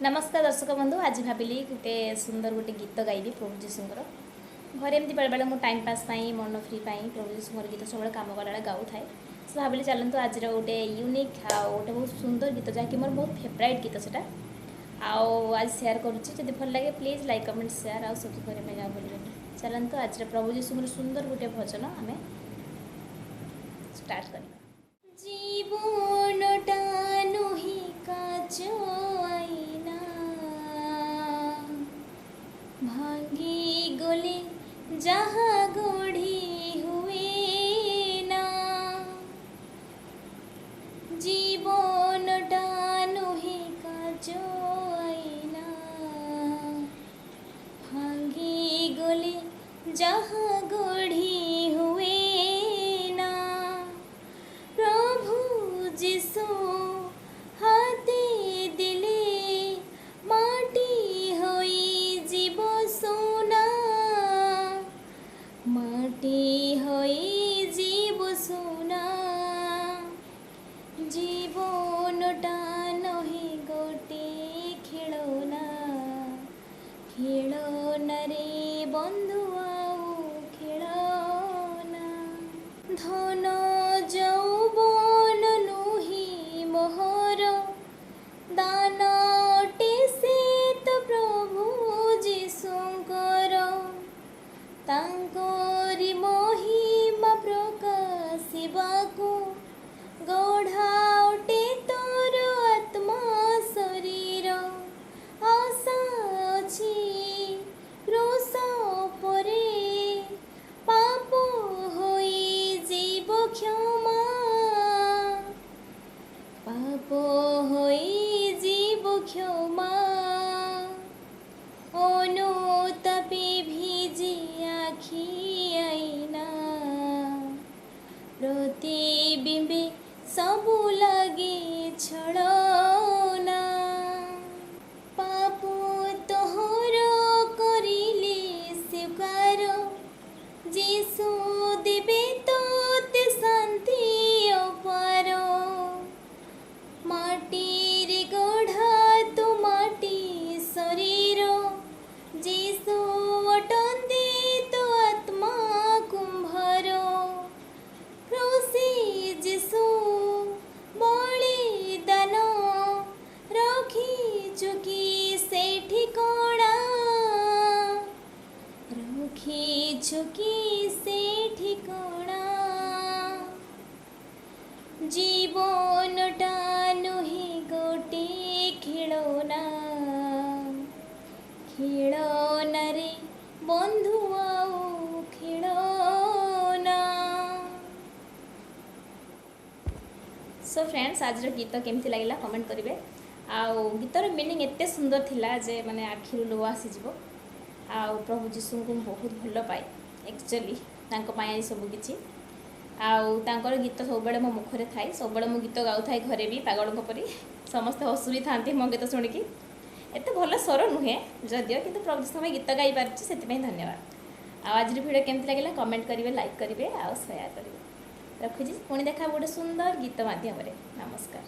नमस्कार दर्शक बंधु। आज भाविली गोटे सुंदर गोटे गीत गाइबी प्रभु जीशुर घरे एमती बेले बेले टाइम पास मन फ्री प्रभु जीशुर गीत सब कम कला गाऊ थाए। सो भाविली चलतु आज गोटे यूनिक गोटे बहुत सुंदर गीत जहाँकि मोर बहुत फेवरेट गीत से आज सेयार करुँची भल लगे प्लीज लाइक कमेंट सेयार आउ सब करने भूल। चलतु आज प्रभु जीशुर सुंदर गोटे भजन आम स्टार्ट कर। जीवनटा नुहि काचो आईना भांगी गले जहाँ गढ़ी हुए ना। जीवनटा नुहि काचो आईना भांगी गले जहाँ गढ़ी हुए ना। प्रभु जीशु हाथे दिले माटी होई जीव सोना माटी होई जीव सोना। जीवनटा नहे गोटे खेलना खेलना रे बंधु आउ खेलना। धन यौवन नुहि मोहर दानटे से तो प्रभु जीशुंकर तांकरी महिमा प्रकाशिबाकु गढ़ाउटे तोर आत्मा शरीर। आशा अछि क्रूस परे पाप होई जीव क्षमा पाप होई जीव क्षमा। अनुतापे भिजी आखि आईना प्रतिबिंबे सबु लगे छलना। पाप तोहर करिले स्वीकार जीशु देबे तोते शांति अपार। माटी रे गढ़ा तो माटी शरीर जीशु अटंदे तो आत्मा कुंभार। क्रूसी जीशु बलिदान रखी चुकी से ठिकाना रखी चुकी से ठिकाना। जीवनटा नुहि गोटे खेलना खेलना रे बंधु आउ खेलना। सो फ्रेंड्स आज गीत केमती लगे कमेंट करेंगे। आउ गीतर मीनिंग एते सुंदर थिला जे माने आखिर लुह आसीज। आउ प्रभु जीशु को बहुत भल पाए एक्चुअली सब किसी आउ तांकर गीत सब बड़े मो मुखरे थाए सब बड़े मो गीत गाऊ थाए घरे भी पागल परी समस्ते हसु भी था मो गीत शुणिकी। एत भल स्वर नुहे जदिव कि प्रभु समय गीत गाई पार्टी से धन्यवाद। आज भिडियो केमती लगे कमेंट करेंगे लाइक करेंगे आउ शेयर करेंगे। रखुची पुणी देखा गोटे सुंदर गीत माध्यम। नमस्कार।